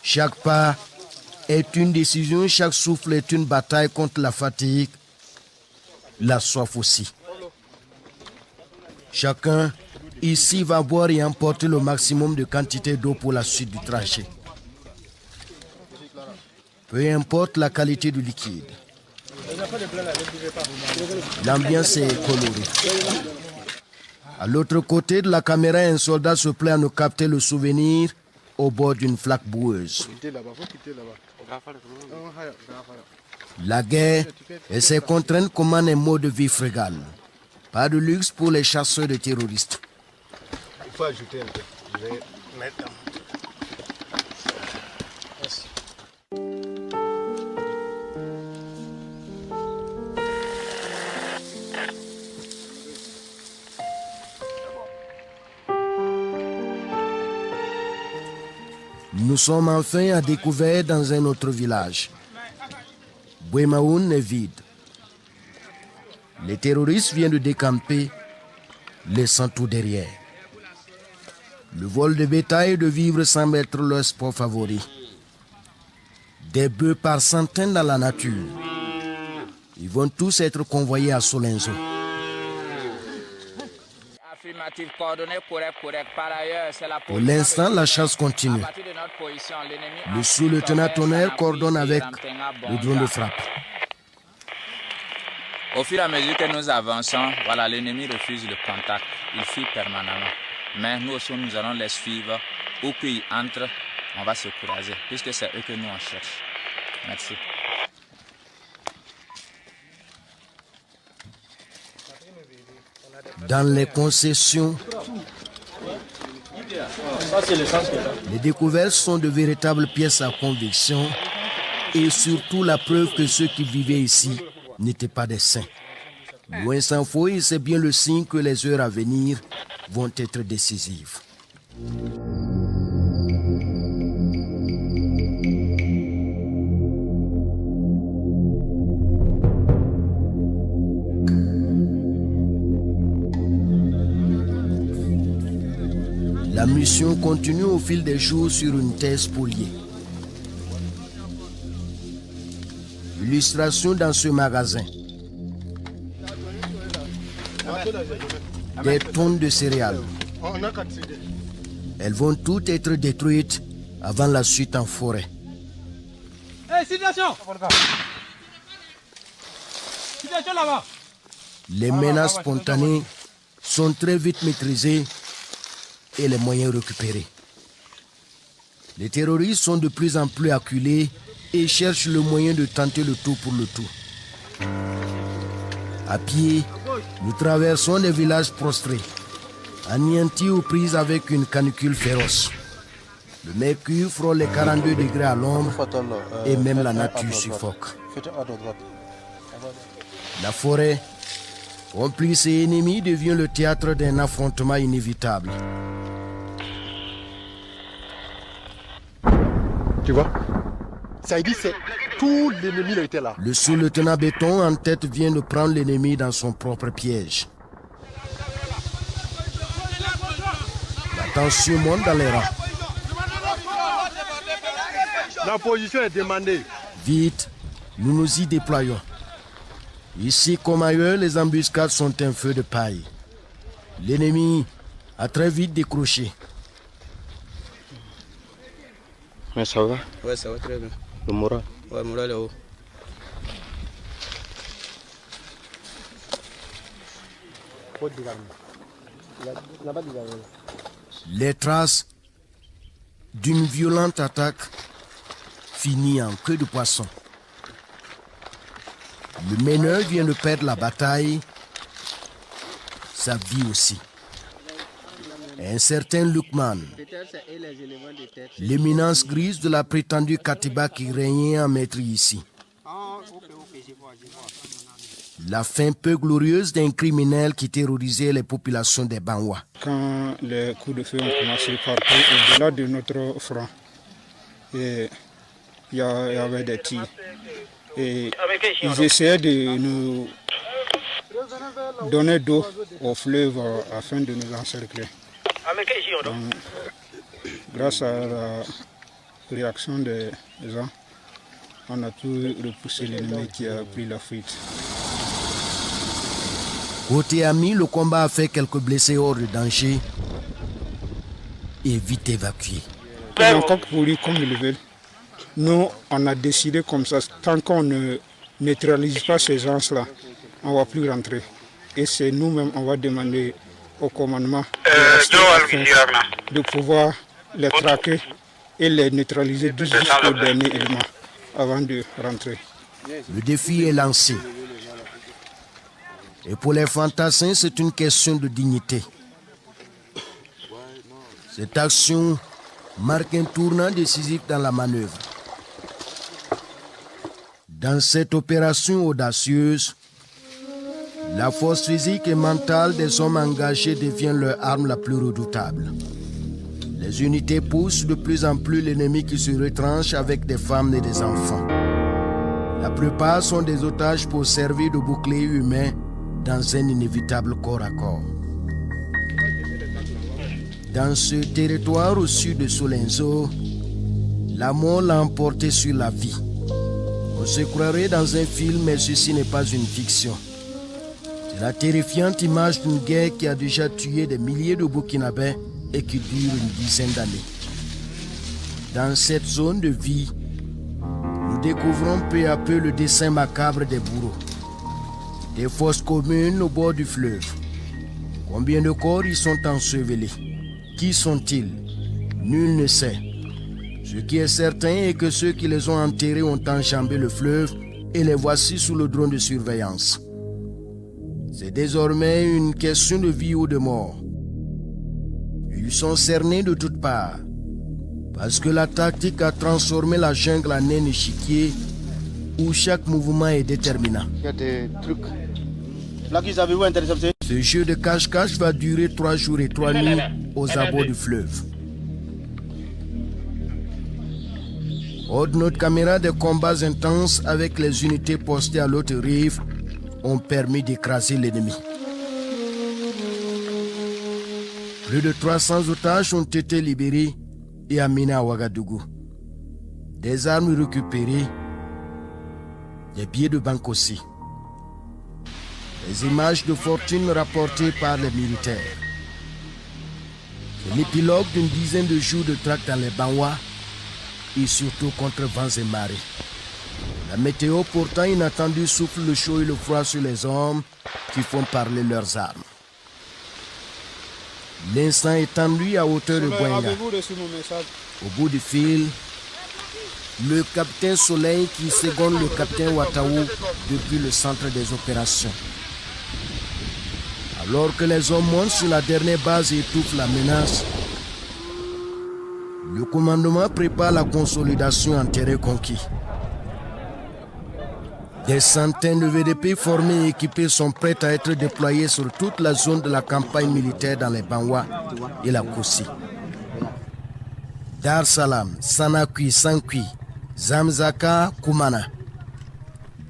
Chaque pas est une décision, chaque souffle est une bataille contre la fatigue, la soif aussi. Chacun ici va boire et emporter le maximum de quantité d'eau pour la suite du trajet. Peu importe la qualité du liquide. L'ambiance est colorée. À l'autre côté de la caméra, un soldat se plaît à nous capter le souvenir au bord d'une flaque boueuse. La guerre et ses contraintes commandent un mode de vie frugal. Pas de luxe pour les chasseurs de terroristes. Il faut ajouter un peu. Je vais mettre. Merci. Nous sommes enfin à découvert dans un autre village. Bouemaoun est vide. Les terroristes viennent de décamper, laissant tout derrière. Le vol de bétail et de vivres semble être leur sport favori. Des bœufs par centaines dans la nature. Ils vont tous être convoyés à Solenzo. Pour l'instant, la chasse continue. Le sous-lieutenant Tonnerre coordonne avec le drone de frappe. Au fur et à mesure que nous avançons, voilà, l'ennemi refuse le contact. Il fuit permanemment. Mais nous aussi, nous allons les suivre. Où qu'ils entrent, on va se courager, puisque c'est eux que nous on cherche. Merci. Dans les concessions, les découvertes sont de véritables pièces à conviction et surtout la preuve que ceux qui vivaient ici n'étaient pas des saints. Loin s'en faut, et c'est bien le signe que les heures à venir vont être décisives. La mission continue au fil des jours sur une terre spoliée. Illustration dans ce magasin. Des tonnes de céréales. Elles vont toutes être détruites avant la suite en forêt. Les menaces spontanées sont très vite maîtrisées et les moyens récupérés. Les terroristes sont de plus en plus acculés et cherchent le moyen de tenter le tout pour le tout. À pied, nous traversons des villages prostrés, anéantis aux prises avec une canicule féroce. Le mercure frôle les 42 degrés à l'ombre et même la nature suffoque. La forêt, complice et ennemie, devient le théâtre d'un affrontement inévitable. Tu vois? Ça dit, c'est tout l'ennemi était là. Le sous-lieutenant Béton en tête vient de prendre l'ennemi dans son propre piège. La tension monte dans les rangs. La position est demandée. Vite, nous nous y déployons. Ici comme ailleurs, les embuscades sont un feu de paille. L'ennemi a très vite décroché. Mais ça va? Ouais, ça va très bien. Le moral? Ouais, le moral est haut. Les traces d'une violente attaque finit en queue de poisson. Le meneur vient de perdre la bataille, sa vie aussi. Un certain Lukman, l'éminence grise de la prétendue Katiba qui régnait en maître ici. La fin peu glorieuse d'un criminel qui terrorisait les populations des Banwa. Quand les coups de feu ont commencé partout au-delà de notre front, il y avait des tirs. Et ils essayaient de nous donner d'eau au fleuve afin de nous encercler. Donc, grâce à réaction des gens, on a pu repousser l'ennemi qui a pris la fuite. Côté ami, le combat a fait quelques blessés hors de danger et vite évacués. Ils ont encore pourri comme ils le veulent. Nous, on a décidé comme ça, tant qu'on ne neutralise pas ces gens-là, on ne va plus rentrer. Et c'est nous-mêmes, on va demander au commandement de pouvoir les traquer et les neutraliser jusqu'au dernier élément avant de rentrer. Le défi est lancé. Et pour les fantassins, c'est une question de dignité. Cette action marque un tournant décisif dans la manœuvre. Dans cette opération audacieuse, la force physique et mentale des hommes engagés devient leur arme la plus redoutable. Les unités poussent de plus en plus l'ennemi qui se retranche avec des femmes et des enfants. La plupart sont des otages pour servir de bouclier humain dans un inévitable corps à corps. Dans ce territoire au sud de Solenzo, la mort l'a emporté sur la vie. On se croirait dans un film, mais ceci n'est pas une fiction. C'est la terrifiante image d'une guerre qui a déjà tué des milliers de Burkinabés et qui dure une dizaine d'années. Dans cette zone de vie, nous découvrons peu à peu le dessin macabre des bourreaux. Des fosses communes au bord du fleuve. Combien de corps y sont ensevelis? Qui sont-ils? Nul ne sait. Ce qui est certain est que ceux qui les ont enterrés ont enjambé le fleuve et les voici sous le drone de surveillance. C'est désormais une question de vie ou de mort. Ils sont cernés de toutes parts, parce que la tactique a transformé la jungle en un échiquier où chaque mouvement est déterminant. Il y a des trucs. Là, qu'ils avaient intercepté. Ce jeu de cache-cache va durer 3 jours et 3 nuits aux abords du fleuve. Hors de notre caméra, des combats intenses avec les unités postées à l'autre rive ont permis d'écraser l'ennemi. Plus de 300 otages ont été libérés et amenés à Ouagadougou. Des armes récupérées, des billets de banque aussi. Des images de fortune rapportées par les militaires. C'est l'épilogue d'une dizaine de jours de traque dans les Banwa et surtout contre vents et marées. La météo pourtant inattendue souffle le chaud et le froid sur les hommes qui font parler leurs armes. L'instant est tendu à hauteur de Bouenga. Au bout du fil, le capitaine Soleil qui seconde le capitaine Ouattaou depuis le centre des opérations. Alors que les hommes montent sur la dernière base et étouffent la menace, le commandement prépare la consolidation en terrain conquis. Des centaines de VDP formés et équipés sont prêts à être déployés sur toute la zone de la campagne militaire dans les Banwa et la Koussi. Dar Salam, Sanakui, Sankui, Zamzaka, Koumana.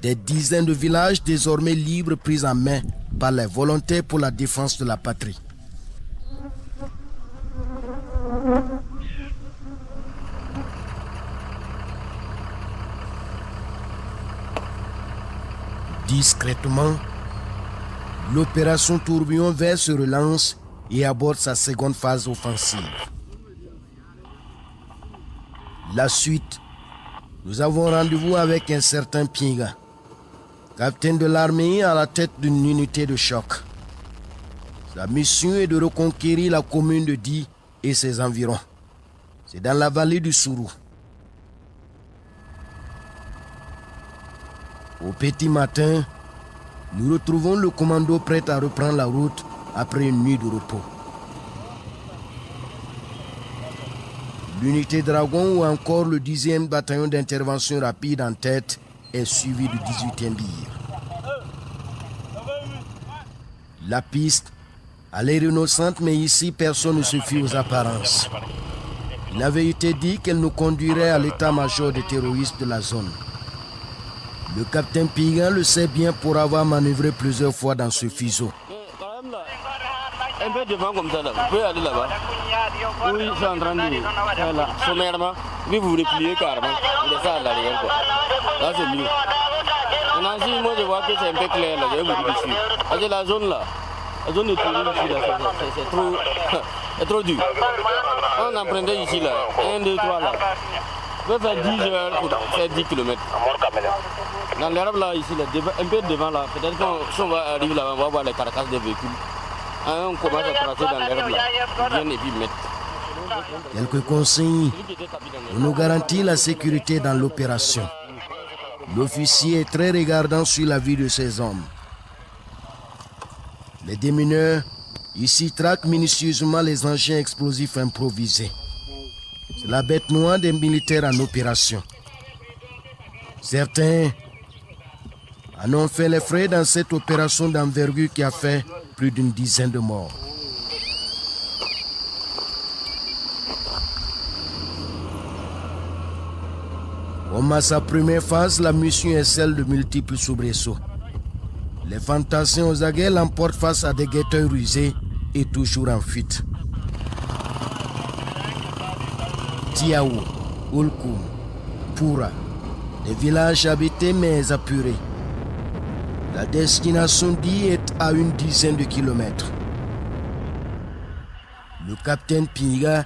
Des dizaines de villages désormais libres pris en main par les volontaires pour la défense de la patrie. Discrètement, l'opération Tourbillon Vert se relance et aborde sa seconde phase offensive. La suite, nous avons rendez-vous avec un certain Pinga, capitaine de l'armée à la tête d'une unité de choc. Sa mission est de reconquérir la commune de Di et ses environs. C'est dans la vallée du Sourou. Au petit matin, nous retrouvons le commando prêt à reprendre la route après une nuit de repos. L'unité Dragon ou encore le 10e bataillon d'intervention rapide en tête est suivi du 18e BIR. La piste a l'air innocente, mais ici personne ne se fie aux apparences. Il avait été dit qu'elle nous conduirait à l'état-major des terroristes de la zone. Le capitaine Pigan le sait bien pour avoir manœuvré plusieurs fois dans ce fuseau. Un peu devant comme ça, là. Vous pouvez aller là-bas. Oui, je suis en train de faire là. Sommairement, Puis vous repliez carrément, vous laissez à l'arrière quoi. Là c'est mieux. Maintenant si moi je vois que c'est un peu clair là, je vais vous dire ici. Parce que la zone là, la zone de tourisme ici là, c'est trop, c'est trop dur. On empruntait ici là, 1, 2, 3 là. On peut faire 10 heures pour faire 10 km. Dans l'herbe là, ici, là, un peu devant là, peut-être qu'on va arriver là, on va voir les carcasses des véhicules. On commence à tracer dans l'herbe là, ils viennent et puis mettre. Quelques consignes pour nous garantir la sécurité dans l'opération. L'officier est très regardant sur la vie de ses hommes. Les démineurs ici traquent minutieusement les engins explosifs improvisés. C'est la bête noire des militaires en opération. Certains en ont fait les frais dans cette opération d'envergure qui a fait plus d'une dizaine de morts. Comme à sa première phase, la mission est celle de multiples soubresauts. Les fantassins aux aguets l'emportent face à des guetteurs rusés et toujours en fuite. Tiaou, Ulkoum, Poura, des villages habités mais apurés. La destination dit est à une dizaine de kilomètres. Le capitaine Pinga,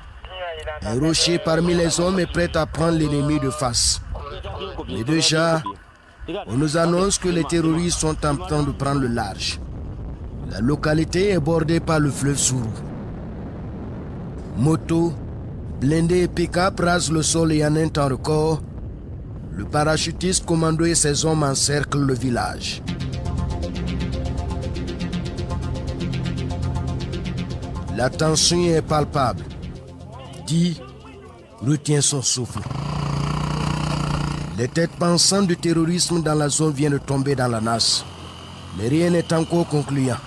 un rocher parmi les hommes, est prêt à prendre l'ennemi de face. Mais déjà, on nous annonce que les terroristes sont en train de prendre le large. La localité est bordée par le fleuve Sourou. Moto, blindés et pick-up rasent le sol et en un temps record, le parachutiste commando et ses hommes encerclent le village. La tension est palpable. Di retient son souffle. Les têtes pensantes du terrorisme dans la zone viennent de tomber dans la nasse. Mais rien n'est encore concluant.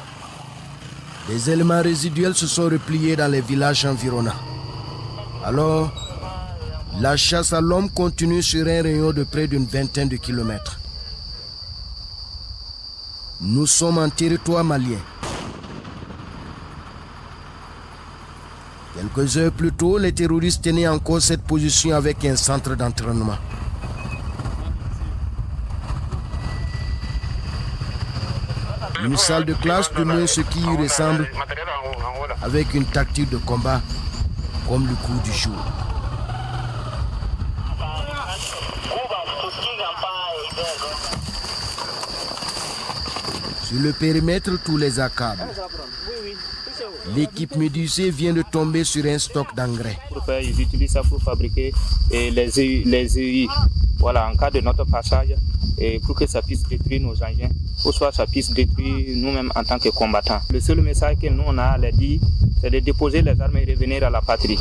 Les éléments résiduels se sont repliés dans les villages environnants. Alors, la chasse à l'homme continue sur un rayon de près d'une vingtaine de kilomètres. Nous sommes en territoire malien. Quelques heures plus tôt, les terroristes tenaient encore cette position avec un centre d'entraînement. Une salle de classe de moins ce qui y ressemble, avec une tactique de combat comme le coup du jour. Sur le périmètre, tous les accablent. L'équipe médusée vient de tomber sur un stock d'engrais. Ils utilisent ça pour fabriquer les EI. Voilà, en cas de notre passage, et pour que ça puisse détruire nos engins, ou soit ça puisse détruire nous-mêmes en tant que combattants. Le seul message que nous on a à leur dire, c'est de déposer les armes et revenir à la patrie.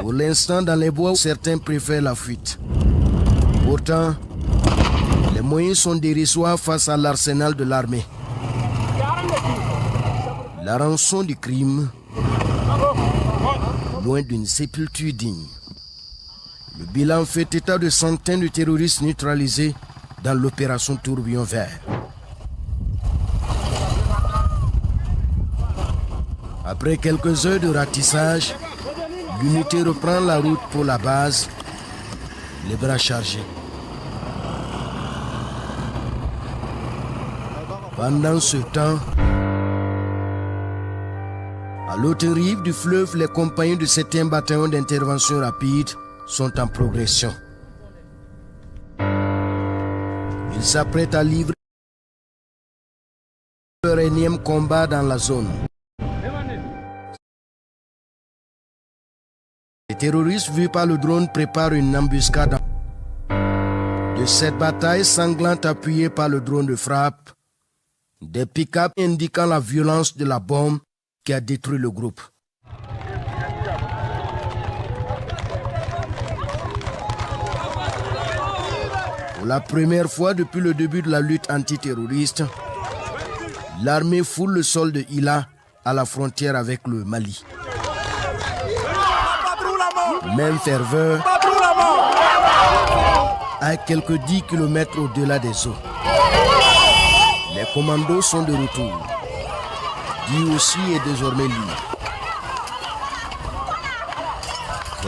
Pour l'instant, dans les bois, certains préfèrent la fuite. Pourtant, les moyens sont dérisoires face à l'arsenal de l'armée. La rançon du crime, loin d'une sépulture digne. Le bilan fait état de centaines de terroristes neutralisés dans l'opération Tourbillon Vert. Après quelques heures de ratissage, l'unité reprend la route pour la base, les bras chargés. Pendant ce temps, à l'autre rive du fleuve, les compagnons de 7e bataillon d'intervention rapide sont en progression. Ils s'apprêtent à livrer leur énième combat dans la zone. Les terroristes vus par le drone préparent une embuscade. De cette bataille sanglante appuyée par le drone de frappe, des pick-up indiquant la violence de la bombe qui a détruit le groupe. Pour la première fois depuis le début de la lutte antiterroriste, l'armée foule le sol de Hila à la frontière avec le Mali. Même ferveur à quelques 10 km au-delà des eaux. Les commandos sont de retour. Di aussi est désormais libre.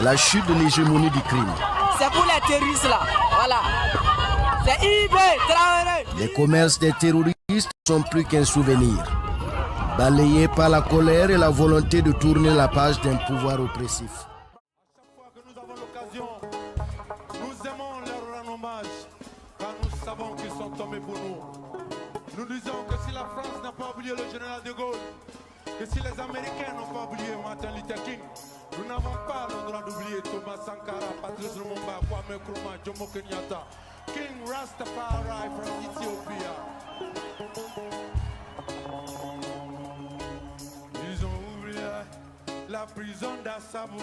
C'est la chute de l'hégémonie du crime. C'est pour les terroristes là, voilà. C'est IB, Traoré. Les commerces des terroristes sont plus qu'un souvenir, balayés par la colère et la volonté de tourner la page d'un pouvoir oppressif. Chaque fois que nous avons l'occasion, nous aimons leur rendre hommage, car nous savons qu'ils sont tombés pour nous. Nous disons que si la France n'a pas oublié le général de Gaulle, que si les Américains n'ont pas oublié Martin Luther King, nous n'avons pas le droit d'oublier Thomas Sankara, Patrice Lumumba, Kwame Nkrumah, Jomo Kenyatta, King Rastafari from Ethiopia. Ils ont oublié la prison d'Assabo.